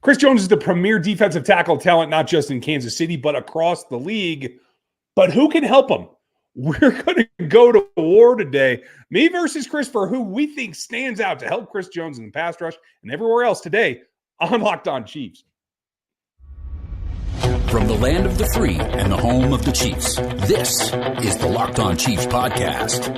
Chris Jones is the premier defensive tackle talent, not just in Kansas City, but across the league. But who can help him? We're going to go to war today. Me versus Chris for who we think stands out to help Chris Jones in the pass rush and everywhere else today on Locked On Chiefs. From the land of the free and the home of the Chiefs, this is the Locked On Chiefs podcast.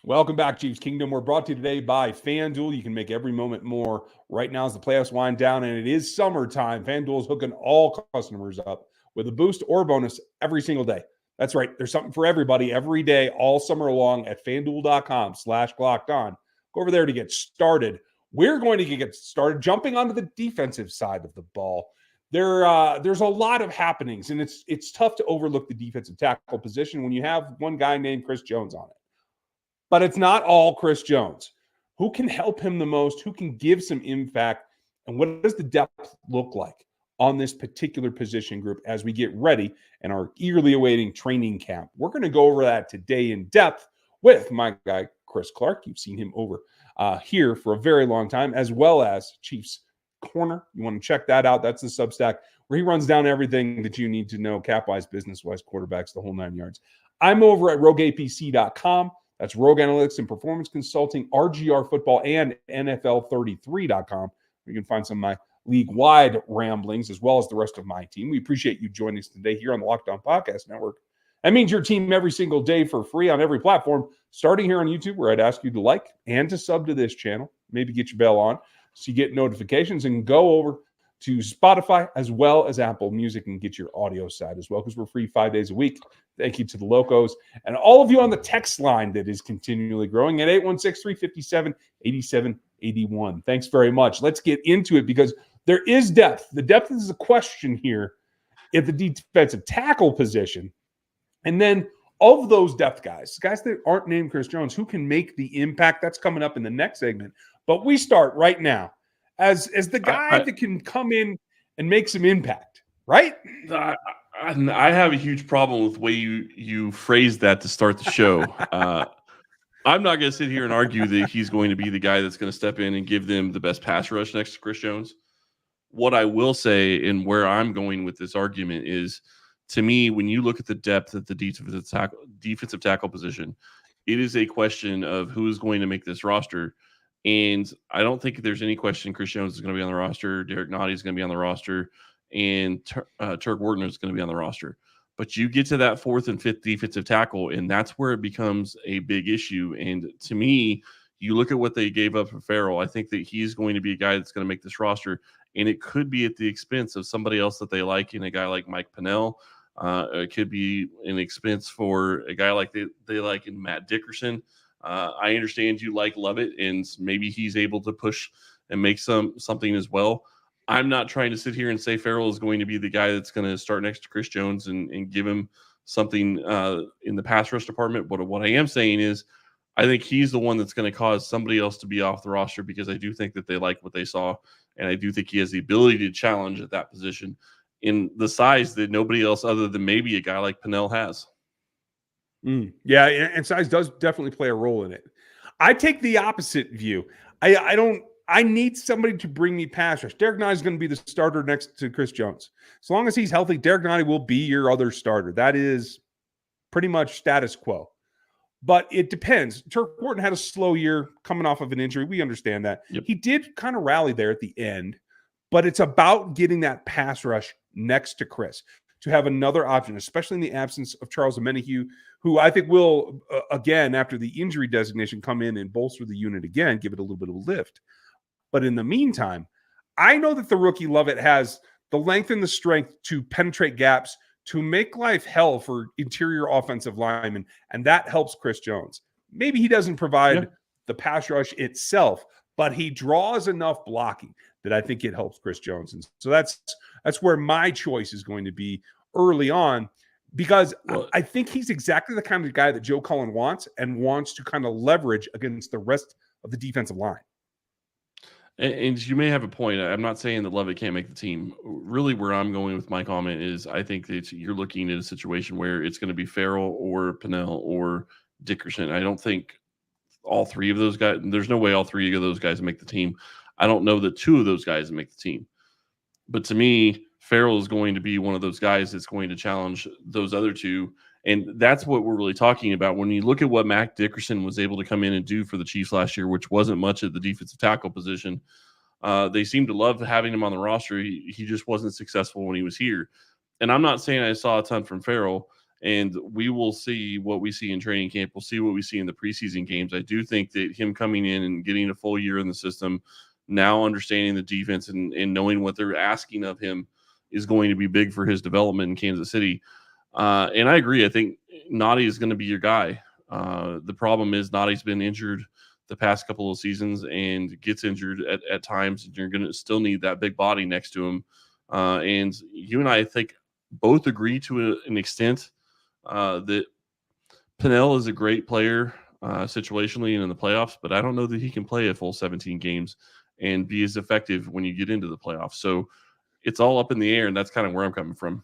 Welcome back, Chiefs Kingdom. We're brought to you today by FanDuel. You can make every moment more. Right now as the playoffs wind down and it is summertime, FanDuel is hooking all customers up with a boost or bonus every single day. That's right. There's something for everybody every day, all summer long at FanDuel.com/LockedOn. Go over there to get started. We're going to get started jumping onto the defensive side of the ball. There's a lot of happenings, and it's tough to overlook the defensive tackle position when you have one guy named Chris Jones on it. But it's not all Chris Jones. Who can help him the most? Who can give some impact? And what does the depth look like on this particular position group as we get ready and are eagerly awaiting training camp? We're going to go over that today in depth with my guy, Chris Clark. You've seen him over here for a very long time, as well as Chiefs Corner. You want to check that out. That's the Substack where he runs down everything that you need to know, cap-wise, business-wise, quarterbacks, the whole 9 yards. I'm over at rogueapc.com. That's Rogue Analytics and Performance Consulting, RGR Football, and NFL33.com. You can find some of my league-wide ramblings as well as the rest of my team. We appreciate you joining us today here on the Locked On Podcast Network. That means your team every single day for free on every platform, starting here on YouTube, where I'd ask you to like and to sub to this channel. Maybe get your bell on so you get notifications, and go over to Spotify as well as Apple Music and get your audio side as well, because we're free 5 days a week. Thank you to the locos and all of you on the text line that is continually growing at 816-357-8781. Thanks very much. Let's get into it because there is depth. The depth is a question here at the defensive tackle position. And then of those depth guys that aren't named Chris Jones, who can make the impact? That's coming up in the next segment. But we start right now as the guy that can come in and make some impact, right? I have a huge problem with the way you phrased that to start the show. I'm not going to sit here and argue that he's going to be the guy that's going to step in and give them the best pass rush next to Chris Jones. What I will say, and where I'm going with this argument, is, to me, when you look at the depth at the defensive tackle position, it is a question of who is going to make this roster. And I don't think there's any question Chris Jones is going to be on the roster, Derek Nottie is going to be on the roster, and Turk Wharton is going to be on the roster. But you get to that fourth and fifth defensive tackle, and that's where it becomes a big issue. And to me, you look at what they gave up for Farrell, I think that he's going to be a guy that's going to make this roster, and it could be at the expense of somebody else that they like in a guy like Mike Pennell. It could be an expense for a guy like they like in Matt Dickerson. I understand you like Lovett, and maybe he's able to push and make something as well. I'm not trying to sit here and say Farrell is going to be the guy that's going to start next to Chris Jones and give him something in the pass rush department. But what I am saying is I think he's the one that's going to cause somebody else to be off the roster, because I do think that they like what they saw, and I do think he has the ability to challenge at that position in the size that nobody else other than maybe a guy like Pennell has. Yeah, and size does definitely play a role in it. I take the opposite view. I need somebody to bring me pass rush. Derek Nottie is going to be the starter next to Chris Jones. As long as he's healthy, Derek Nottie will be your other starter. That is pretty much status quo. But it depends. Turk Wharton had a slow year coming off of an injury. We understand that. Yep. He did kind of rally there at the end, but it's about getting that pass rush next to Chris to have another option, especially in the absence of Charles Omenihu, who I think will, again, after the injury designation, come in and bolster the unit again, give it a little bit of a lift. But in the meantime, I know that the rookie Lovett has the length and the strength to penetrate gaps, to make life hell for interior offensive linemen, and that helps Chris Jones. Maybe he doesn't provide the pass rush itself, but he draws enough blocking that I think it helps Chris Jones. And so that's where my choice is going to be early on, because I think he's exactly the kind of guy that Joe Cullen wants, and wants to kind of leverage against the rest of the defensive line. And you may have a point. I'm not saying that Lovett can't make the team. Really, where I'm going with my comment is I think that you're looking at a situation where it's going to be Farrell or Pennell or Dickerson. I don't think all three of those guys – there's no way all three of those guys make the team. I don't know that two of those guys make the team. But to me, Farrell is going to be one of those guys that's going to challenge those other two. And that's what we're really talking about. When you look at what Mac Dickerson was able to come in and do for the Chiefs last year, which wasn't much at the defensive tackle position, they seemed to love having him on the roster. He just wasn't successful when he was here. And I'm not saying I saw a ton from Farrell, and we will see what we see in training camp. We'll see what we see in the preseason games. I do think that him coming in and getting a full year in the system, now understanding the defense and knowing what they're asking of him, is going to be big for his development in Kansas City. And I agree. I think Noddy is going to be your guy. The problem is Noddy's been injured the past couple of seasons and gets injured at times. And you're going to still need that big body next to him. And you and I think both agree to an extent that Pennell is a great player situationally and in the playoffs, but I don't know that he can play a full 17 games and be as effective when you get into the playoffs. So it's all up in the air, and that's kind of where I'm coming from.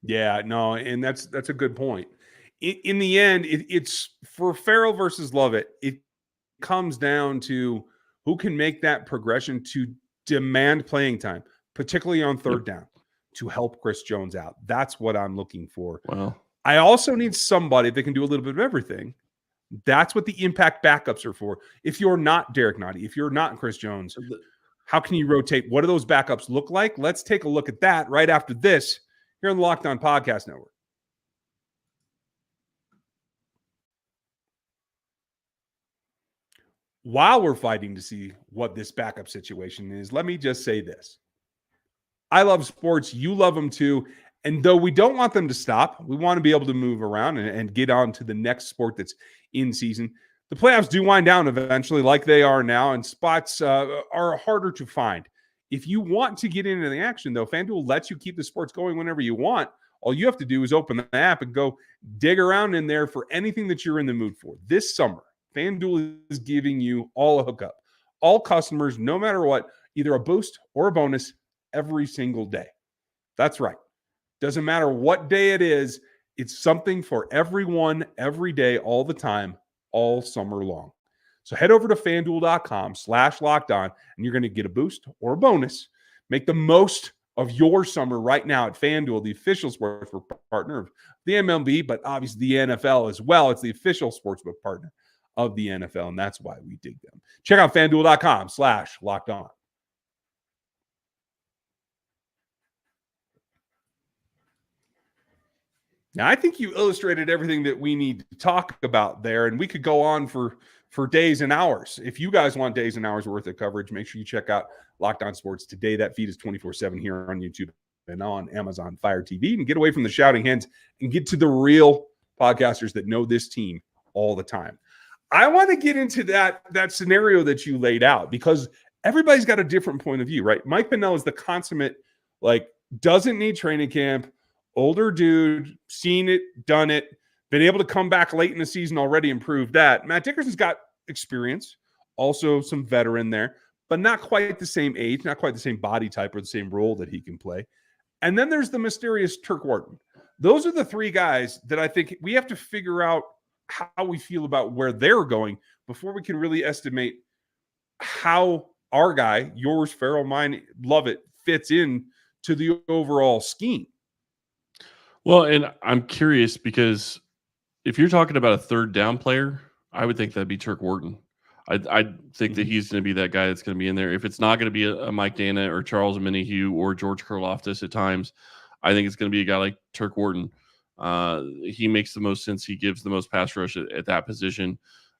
Yeah, no, and that's a good point. In the end, it's for Farrell versus Lovett. It comes down to who can make that progression to demand playing time, particularly on third down, to help Chris Jones out. That's what I'm looking for. Wow. I also need somebody that can do a little bit of everything. That's what the impact backups are for. If you're not Derek Noddy, if you're not Chris Jones, how can you rotate? What do those backups look like? Let's take a look at that right after this here on the Locked On Podcast Network. While we're fighting to see what this backup situation is, let me just say this. I love sports. You love them too. And though we don't want them to stop, we want to be able to move around and get on to the next sport that's in season. The playoffs do wind down eventually, like they are now, and spots are harder to find. If you want to get into the action, though, FanDuel lets you keep the sports going whenever you want. All you have to do is open the app and go dig around in there for anything that you're in the mood for. This summer, FanDuel is giving you all a hookup. All customers, no matter what, either a boost or a bonus every single day. That's right. Doesn't matter what day it is. It's something for everyone, every day, all the time, all summer long. So head over to FanDuel.com/lockedon, and you're going to get a boost or a bonus. Make the most of your summer right now at FanDuel, the official sportsbook partner of the MLB, but obviously the NFL as well. It's the official sportsbook partner of the NFL, and that's why we dig them. Check out FanDuel.com/lockedon. Now, I think you illustrated everything that we need to talk about there, and we could go on for days and hours. If you guys want days and hours worth of coverage, make sure you check out Locked On Sports Today. That feed is 24/7 here on YouTube and on Amazon Fire TV. And get away from the shouting heads and get to the real podcasters that know this team all the time. I want to get into that scenario that you laid out because everybody's got a different point of view, right? Mike Pennell is the consummate, doesn't need training camp, older dude, seen it, done it, been able to come back late in the season already and prove that. Matt Dickerson's got experience, also some veteran there, but not quite the same age, not quite the same body type or the same role that he can play. And then there's the mysterious Turk Wharton. Those are the three guys that I think we have to figure out how we feel about where they're going before we can really estimate how our guy, yours, Farrell, mine, Lovett, fits in to the overall scheme. Well, and I'm curious because if you're talking about a third down player, I would think that'd be Turk Wharton. I think that he's going to be that guy that's going to be in there. If it's not going to be a Mike Dana or Charles Omenihu or George Karlaftis at times, I think it's going to be a guy like Turk Wharton. He makes the most sense. He gives the most pass rush at that position.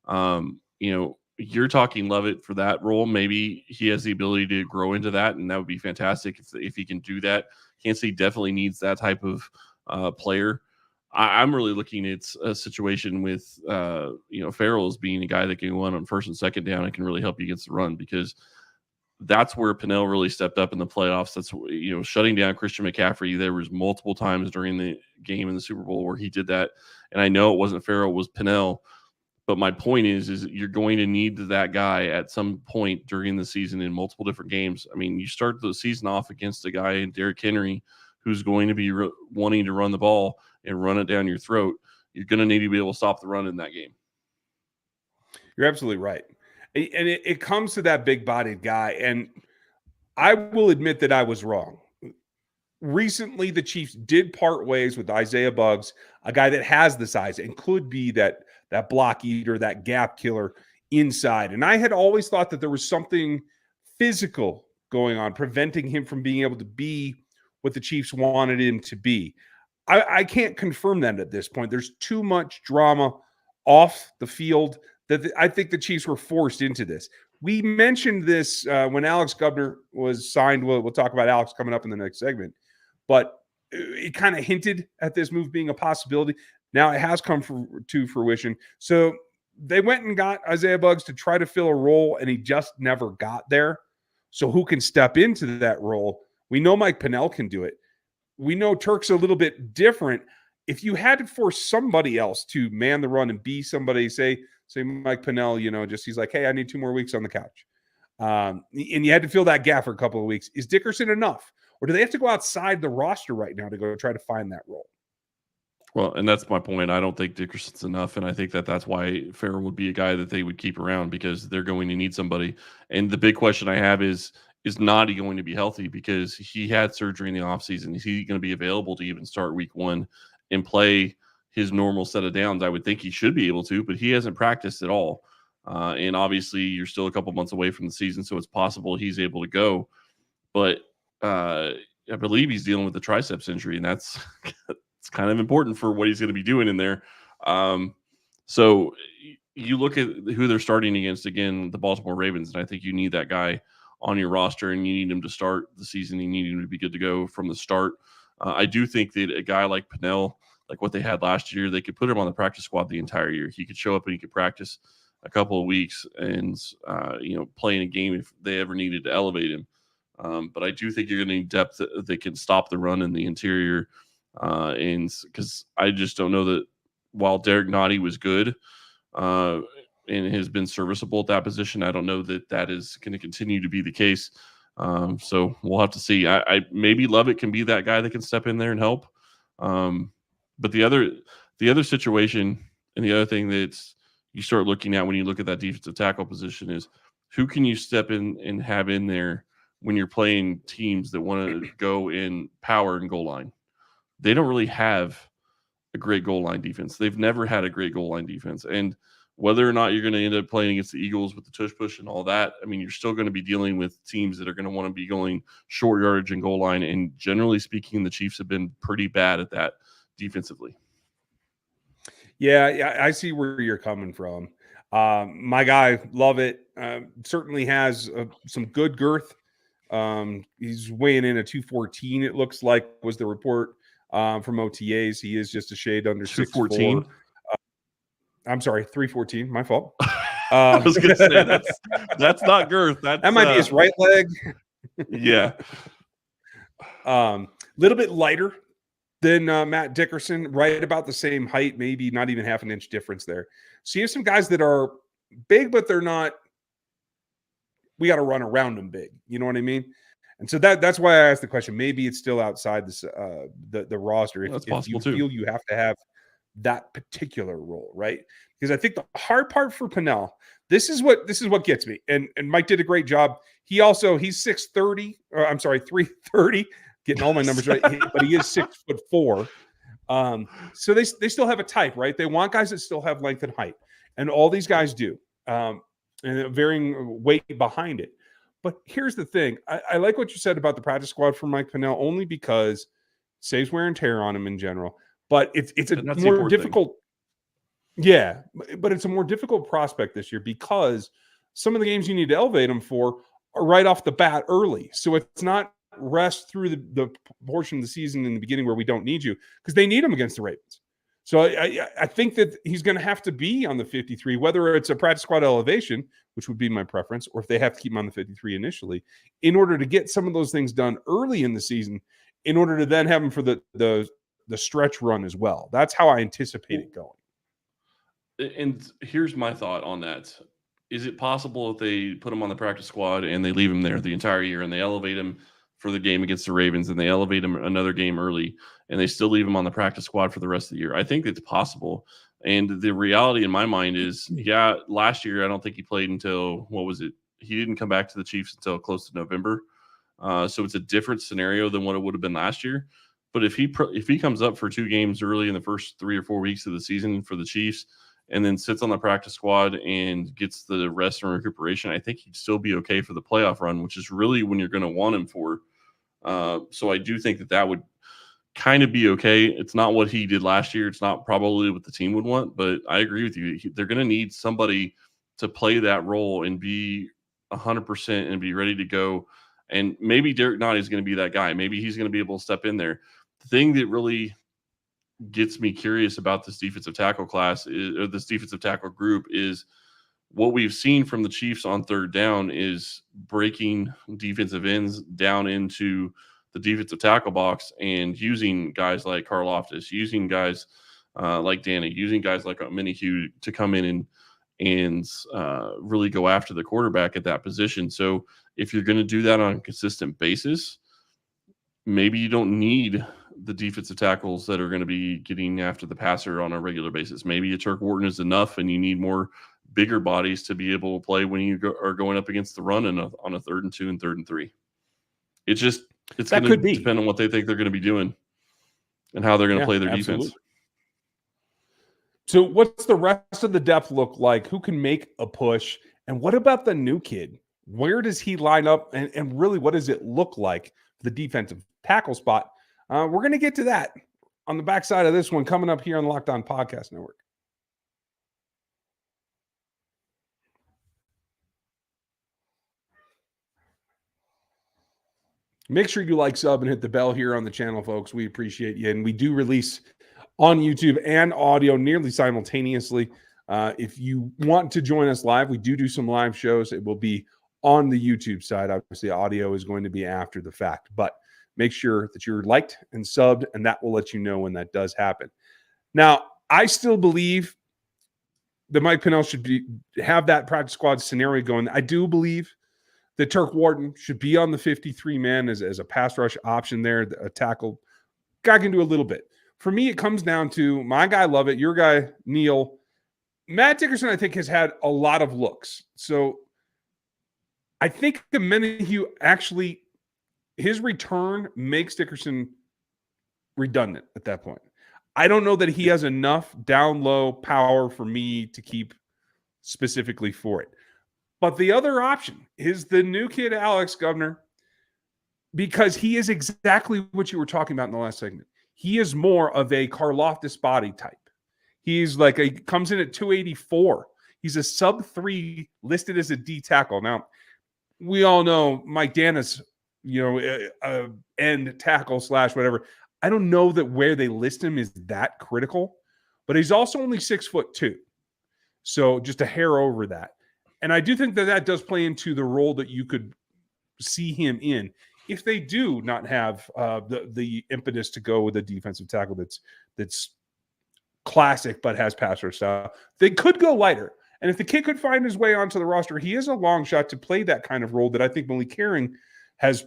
You're talking Lovett for that role. Maybe he has the ability to grow into that, and that would be fantastic if he can do that. Kansas City definitely needs that type of player. I'm really looking at a situation with Farrell as being a guy that can go on first and second down and can really help you against the run, because that's where Pennell really stepped up in the playoffs. That's shutting down Christian McCaffrey. There was multiple times during the game in the Super Bowl where he did that, and I know it wasn't Farrell, it was Pennell. But my point is you're going to need that guy at some point during the season in multiple different games. I mean, you start the season off against a guy in Derrick Henry who's going to be wanting to run the ball and run it down your throat. You're going to need to be able to stop the run in that game. You're absolutely right. And it comes to that big-bodied guy, and I will admit that I was wrong. Recently, the Chiefs did part ways with Isaiah Buggs, a guy that has the size and could be that block eater, that gap killer inside. And I had always thought that there was something physical going on, preventing him from being able to be what the Chiefs wanted him to be. I can't confirm that at this point. There's too much drama off the field that I think the Chiefs were forced into this. We mentioned this when Alex Gubner was signed. We'll talk about Alex coming up in the next segment. But it kind of hinted at this move being a possibility. Now it has come to fruition. So they went and got Isaiah Buggs to try to fill a role, and he just never got there. So who can step into that role? We know Mike Pennell can do it. We know Turk's a little bit different. If you had to force somebody else to man the run and be somebody, say Mike Pennell, just he's like, hey, I need 2 more weeks on the couch. And you had to fill that gap for a couple of weeks. Is Dickerson enough? Or do they have to go outside the roster right now to go try to find that role? Well, and that's my point. I don't think Dickerson's enough, and I think that's why Farrell would be a guy that they would keep around because they're going to need somebody. And the big question I have is Noddy going to be healthy? Because he had surgery in the offseason. Is he going to be available to even start week 1 and play his normal set of downs? I would think he should be able to, but he hasn't practiced at all. And obviously, you're still a couple months away from the season, so it's possible he's able to go. But I believe he's dealing with the triceps injury, and that's it's kind of important for what he's going to be doing in there. So you look at who they're starting against, again, the Baltimore Ravens, and I think you need that guy on your roster, and you need him to start the season. You need him to be good to go from the start. I do think that a guy like Pennell, like what they had last year, they could put him on the practice squad the entire year. He could show up and he could practice a couple of weeks and, play in a game if they ever needed to elevate him. But I do think you're going to need depth that can stop the run in the interior. And because I just don't know that while Derek Noddy was good and has been serviceable at that position, I don't know that is going to continue to be the case. So we'll have to see. I maybe Lovett can be that guy that can step in there and help. But the other situation and the other thing that you start looking at when you look at that defensive tackle position is who can you step in and have in there when you're playing teams that want to go in power and goal line. They don't really have a great goal line defense. They've never had a great goal line defense. And whether or not you're going to end up playing against the Eagles with the tush push and all that, I mean, you're still going to be dealing with teams that are going to want to be going short yardage and goal line. And generally speaking, the Chiefs have been pretty bad at that defensively. Yeah, I see where you're coming from. My guy, Lovett, certainly has some good girth. He's weighing in at 214, it looks like, was the report from OTAs. He is just a shade under 6'14". I'm sorry, 314. My fault. I was going to say that's not girth. That might be his right leg. Yeah. Little bit lighter than Matt Dickerson, right about the same height, maybe not even half an inch difference there. So you have some guys that are big, but they're not. We got to run around them big. You know what I mean? And so that's why I asked the question. Maybe it's still outside this the roster. If you feel you have to have that particular role, right? Because I think the hard part for Pennell, this is what gets me. And Mike did a great job. He's 6'30", or I'm sorry, 330, getting all my numbers right, but he is 6'4". So they still have a type, right? They want guys that still have length and height. And all these guys do. And a varying weight behind it. But here's the thing. I like what you said about the practice squad for Mike Pennell, only because it saves wear and tear on him in general. But it's a more difficult thing. Yeah, but it's a more difficult prospect this year because some of the games you need to elevate him for are right off the bat early. So it's not rest through the portion of the season in the beginning where we don't need you, because they need him against the Ravens. So I think that he's going to have to be on the 53, whether it's a practice squad elevation, which would be my preference, or if they have to keep him on the 53 initially, in order to get some of those things done early in the season, in order to then have him for the stretch run as well. That's how I anticipate it going. And here's my thought on that. Is it possible if they put him on the practice squad and they leave him there the entire year and they elevate him for the game against the Ravens and they elevate him another game early and they still leave him on the practice squad for the rest of the year? I think it's possible, And the reality in my mind is, yeah, last year I don't think he played until, what was it? He didn't come back to the Chiefs until close to November. So it's a different scenario than what it would have been last year. But if he comes up for 2 games early in the first 3 or 4 weeks of the season for the Chiefs, and then sits on the practice squad and gets the rest and recuperation, I think he'd still be okay for the playoff run, which is really when you're going to want him for. So I do think that would kind of be okay. It's not what he did last year. It's not probably what the team would want, but I agree with you. They're going to need somebody to play that role and be 100% and be ready to go. And maybe Derek Nottie is going to be that guy. Maybe he's going to be able to step in there. The thing that really gets me curious about this defensive tackle class or this defensive tackle group is what we've seen from the Chiefs on third down is breaking defensive ends down into the defensive tackle box and using guys like Karlaftis, using guys like Danny, using guys like Minihue to come in and really go after the quarterback at that position. So if you're going to do that on a consistent basis, maybe you don't need the defensive tackles that are going to be getting after the passer on a regular basis. Maybe a Turk Wharton is enough, and you need more bigger bodies to be able to play when you are going up against the run on a 3rd and 2 and 3rd and 3. It's going to depend on what they think they're going to be doing and how they're going to play their defense. So what's the rest of the depth look like? Who can make a push? And what about the new kid? Where does he line up? And really, what does it look like for the defensive tackle spot? We're going to get to that on the backside of this one coming up here on the Locked On Podcast Network. Make sure you like, sub, and hit the bell here on the channel, folks. We appreciate you. And we do release on YouTube and audio nearly simultaneously. If you want to join us live, we do some live shows. It will be on the YouTube side. Obviously, audio is going to be after the fact. But make sure that you're liked and subbed, and that will let you know when that does happen. Now, I still believe that Mike Pennell should have that practice squad scenario going. I do believe that Turk Wharton should be on the 53-man as a pass rush option there, a tackle. Guy can do a little bit. For me, it comes down to my guy Lovett, your guy Neal. Matt Dickerson, I think, has had a lot of looks. So I think the Minihue actually, his return makes Dickerson redundant at that point. I don't know that he has enough down low power for me to keep specifically for it. But the other option is the new kid, Alex Governor, because he is exactly what you were talking about in the last segment. He is more of a Karlaftis body type. He's like comes in at 284. He's a sub-3 listed as a D tackle. Now, we all know Mike Dana's, end tackle / whatever. I don't know that where they list him is that critical, but he's also only 6'2". So just a hair over that. And I do think that does play into the role that you could see him in if they do not have the impetus to go with a defensive tackle that's classic but has pass rush style. They could go lighter. And if the kid could find his way onto the roster, he is a long shot to play that kind of role that I think Malik Herring has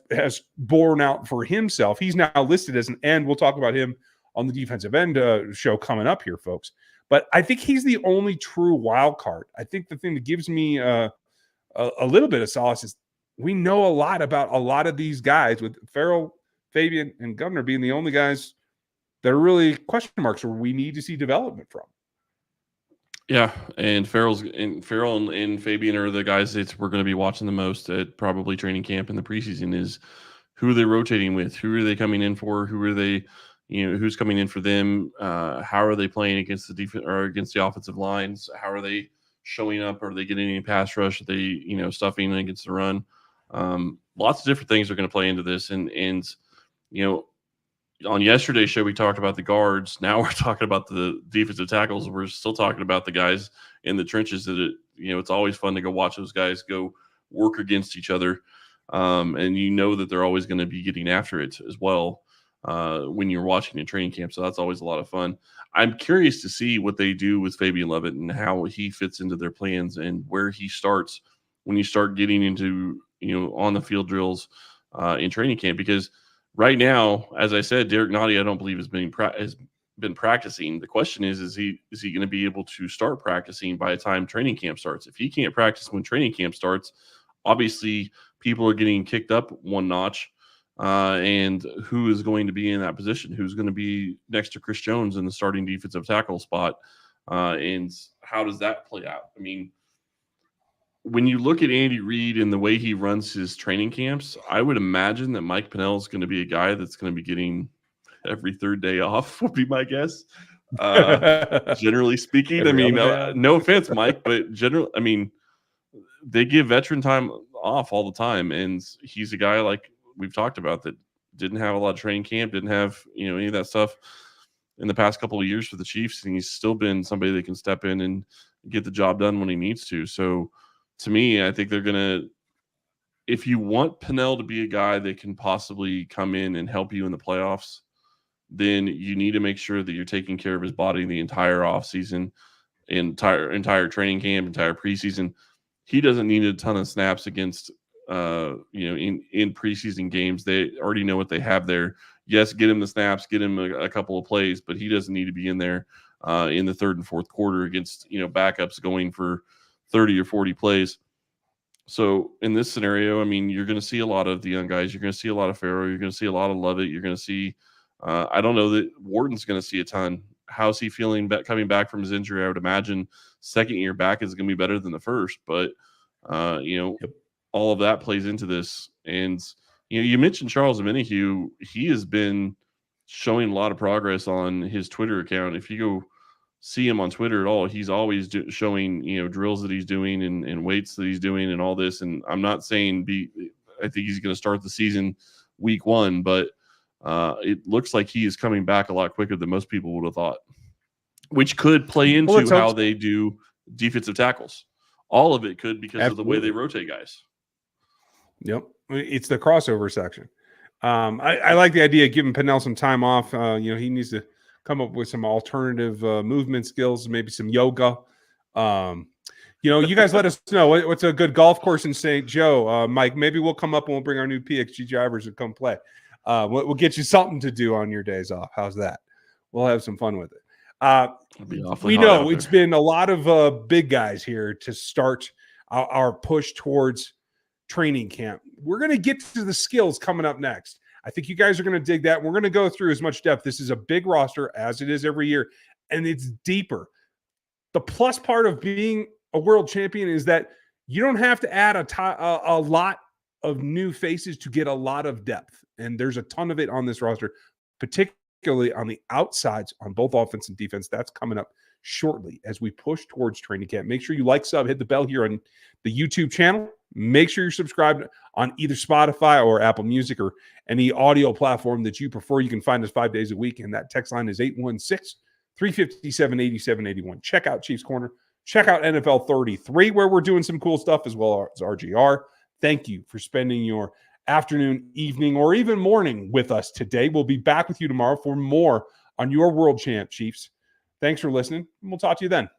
borne out for himself. He's now listed as an end. We'll talk about him on the defensive end show coming up here, folks. But I think he's the only true wild card. I think the thing that gives me a little bit of solace is we know a lot about a lot of these guys, with Farrell, Fabian, and Governor being the only guys that are really question marks where we need to see development from. Yeah, and Farrell and Fabian are the guys that we're going to be watching the most at probably training camp in the preseason. Is who are they rotating with? Who are they coming in for? Who are they? Who's coming in for them? How are they playing against the defense or against the offensive lines? How are they showing up? Are they getting any pass rush? Are they, stuffing against the run? Lots of different things are going to play into this. And on yesterday's show, we talked about the guards. Now we're talking about the defensive tackles. We're still talking about the guys in the trenches that, it's always fun to go watch those guys go work against each other. And that they're always going to be getting after it as well. When you're watching in training camp. So that's always a lot of fun. I'm curious to see what they do with Fabian Lovett and how he fits into their plans and where he starts when you start getting into, on the field drills in training camp. Because right now, as I said, Derek Nottie, I don't believe has been practicing. The question is he going to be able to start practicing by the time training camp starts? If he can't practice when training camp starts, obviously people are getting kicked up one notch. And who is going to be in that position? Who's going to be next to Chris Jones in the starting defensive tackle spot? And how does that play out? I mean, when you look at Andy Reid and the way he runs his training camps, I would imagine that Mike Pennell is going to be a guy that's going to be getting every third day off, would be my guess. Generally speaking, I mean, no offense, Mike, but they give veteran time off all the time. And he's a guy, like we've talked about, that didn't have a lot of training camp, didn't have, any of that stuff in the past couple of years for the Chiefs. And he's still been somebody that can step in and get the job done when he needs to. So to me, I think they're going to, if you want Pennell to be a guy that can possibly come in and help you in the playoffs, then you need to make sure that you're taking care of his body the entire offseason, entire training camp, entire preseason. He doesn't need a ton of snaps against, in preseason games. They already know what they have there. Yes, get him the snaps, get him a couple of plays, but he doesn't need to be in there in the third and fourth quarter against, backups going for 30 or 40 plays. So in this scenario, I mean, you're going to see a lot of the young guys. You're going to see a lot of Farrow. You're going to see a lot of Lovett. You're going to see, I don't know that Wharton's going to see a ton. How's he feeling coming back from his injury? I would imagine second year back is going to be better than the first, but all of that plays into this. And, you mentioned Charles Omenihu. He has been showing a lot of progress on his Twitter account. If you go see him on Twitter at all, he's always showing, drills that he's doing and weights that he's doing and all this. And I'm not saying I think he's going to start the season week 1, but it looks like he is coming back a lot quicker than most people would have thought, which could play into how they do defensive tackles. All of it could, because of the way they rotate guys. Yep. It's the crossover section. I like the idea of giving Pennell some time off. He needs to come up with some alternative movement skills, maybe some yoga. You guys let us know what's a good golf course in St. Joe. Mike, maybe we'll come up and we'll bring our new PXG drivers and come play. We'll get you something to do on your days off. How's that? We'll have some fun with it. We know it's been a lot of big guys here to start our push towards training camp. We're going to get to the skills coming up next. I think you guys are going to dig that. We're going to go through as much depth. This is a big roster, as it is every year, and it's deeper. The plus part of being a world champion is that you don't have to add a lot of new faces to get a lot of depth, and there's a ton of it on this roster, particularly on the outsides on both offense and defense. That's coming up shortly as we push towards training camp. Make sure you like, sub, hit the bell here on the YouTube channel. Make sure you're subscribed on either Spotify or Apple Music or any audio platform that you prefer. You can find us 5 days a week, and that text line is 816-357-8781. Check out Chiefs Corner. Check out NFL 33, where we're doing some cool stuff, as well as RGR. Thank you for spending your afternoon, evening, or even morning with us today. We'll be back with you tomorrow for more on your world champ, Chiefs. Thanks for listening, and we'll talk to you then.